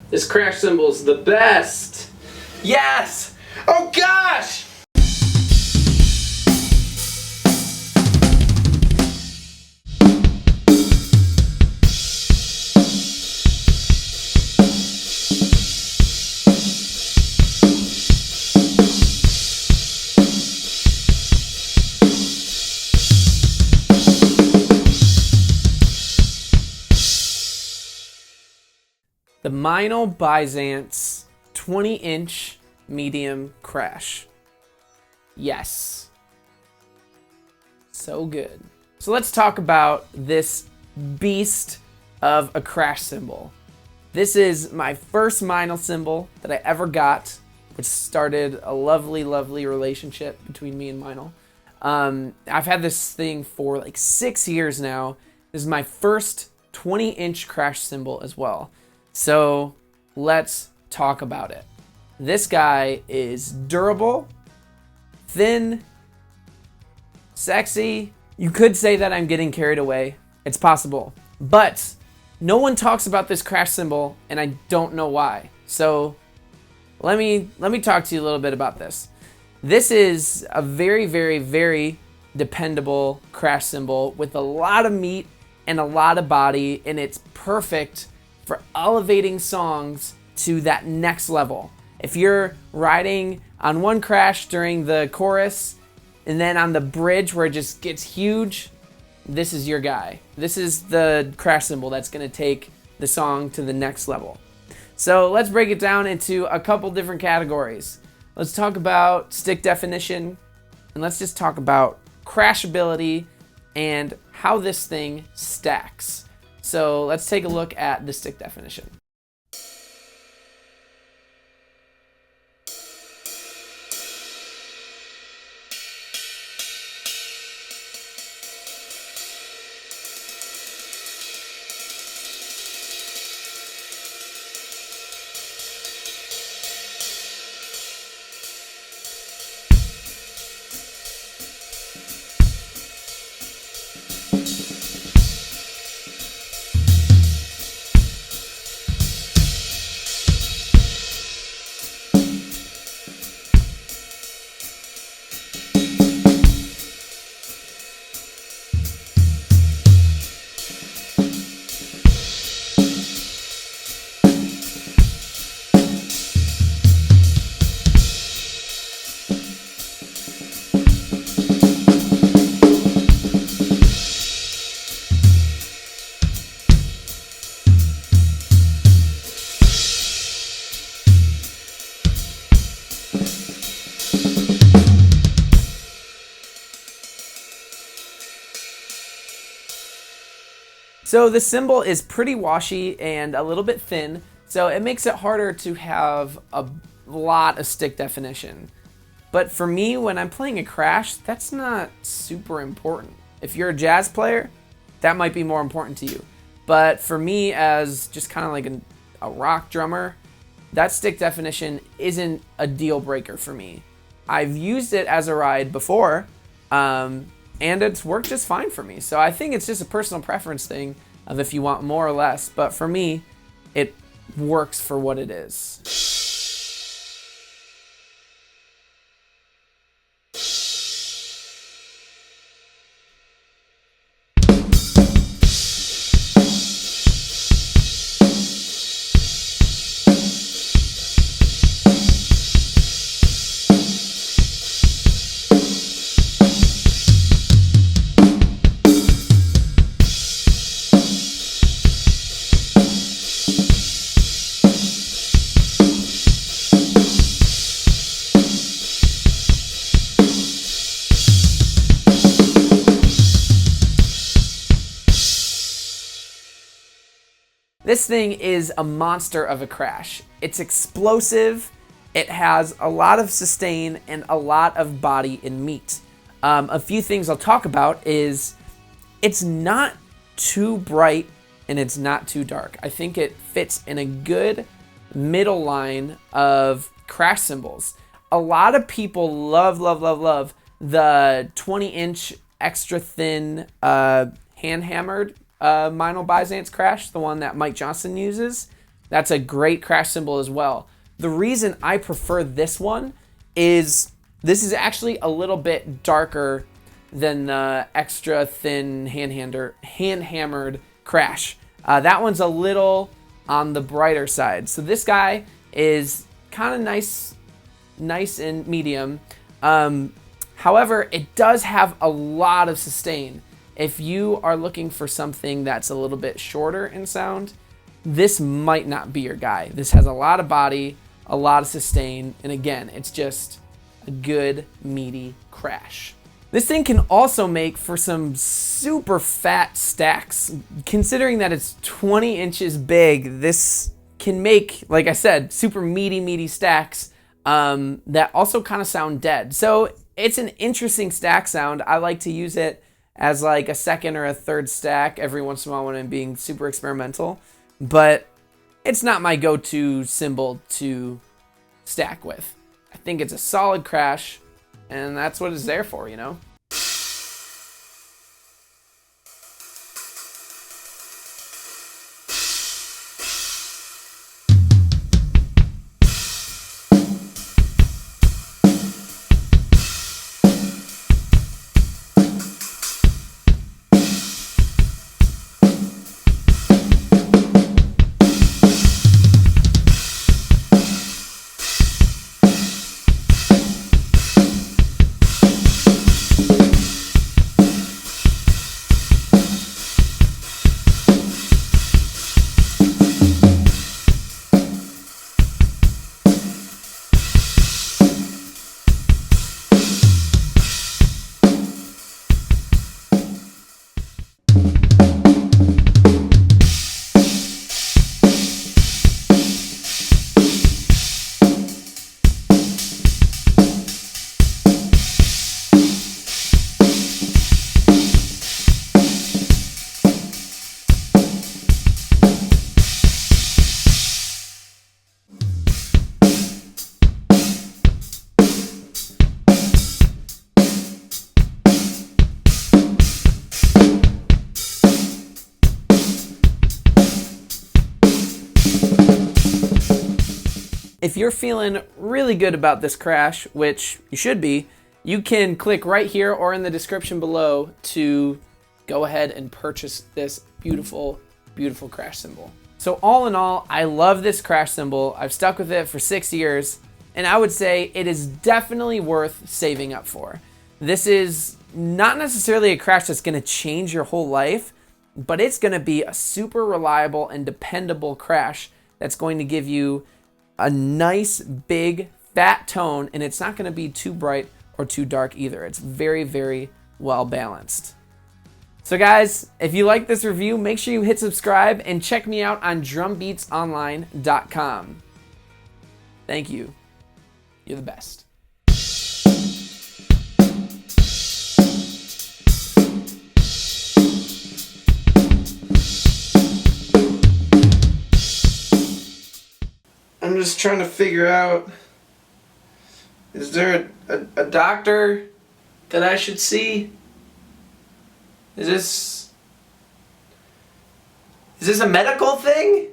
This crash cymbal's the best! Yes! Oh gosh! The Meinl Byzance 20-inch medium crash. Yes. So good. So let's talk about this beast of a crash cymbal. This is my first Meinl cymbal that I ever got, which started a lovely, lovely relationship between me and Meinl. I've had this thing for like 6 years now. This is my first 20-inch crash cymbal as well. So let's talk about it. This guy is durable, thin, sexy. You could say that I'm getting carried away. It's possible. But no one talks about this crash cymbal, and I don't know why. So let me talk to you a little bit about this. This is a very, very, very dependable crash cymbal with a lot of meat and a lot of body, and it's perfect for elevating songs to that next level. If you're riding on one crash during the chorus and then on the bridge where it just gets huge, this is your guy. This is the crash cymbal that's gonna take the song to the next level. So let's break it down into a couple different categories. Let's talk about stick definition, and let's just talk about crashability and how this thing stacks. So let's take a look at the stick definition. So the cymbal is pretty washy and a little bit thin, so it makes it harder to have a lot of stick definition. But for me, when I'm playing a crash, that's not super important. If you're a jazz player, that might be more important to you. But for me, as just kind of like a rock drummer, that stick definition isn't a deal breaker for me. I've used it as a ride before, and it's worked just fine for me. So I think it's just a personal preference thing of if you want more or less. But for me, it works for what it is. This thing is a monster of a crash. It's explosive, it has a lot of sustain and a lot of body and meat. A few things I'll talk about is it's not too bright and it's not too dark. I think it fits in a good middle line of crash cymbals. A lot of people love the 20-inch extra thin hand-hammered Meinl Byzance crash, the one that Mike Johnson uses. That's a great crash cymbal as well. The reason I prefer this one is this is actually a little bit darker than the extra thin hand-hammered crash. That one's a little on the brighter side. So this guy is kind of nice and medium. However, it does have a lot of sustain. If you are looking for something that's a little bit shorter in sound, this might not be your guy. This has a lot of body, a lot of sustain, and again, it's just a good meaty crash. This thing can also make for some super fat stacks. Considering that it's 20 inches big, this can make, like I said, super meaty stacks that also kind of sound dead. So it's an interesting stack sound. I like to use it as like a second or a third stack every once in a while when I'm being super experimental. But it's not my go-to cymbal to stack with. I think it's a solid crash, and that's what it's there for, you know? If you're feeling really good about this crash, which you should be, you can click right here or in the description below to go ahead and purchase this beautiful, beautiful crash cymbal. So all in all, I love this crash cymbal. I've stuck with it for 6 years, and I would say it is definitely worth saving up for. This is not necessarily a crash that's gonna change your whole life, but it's gonna be a super reliable and dependable crash that's going to give you a nice, big, fat tone, and it's not gonna be too bright or too dark either. It's very, very well balanced. So guys, if you like this review, make sure you hit subscribe and check me out on drumbeatsonline.com. Thank you. You're the best. I'm just trying to figure out, is there a doctor that I should see? Is this a medical thing?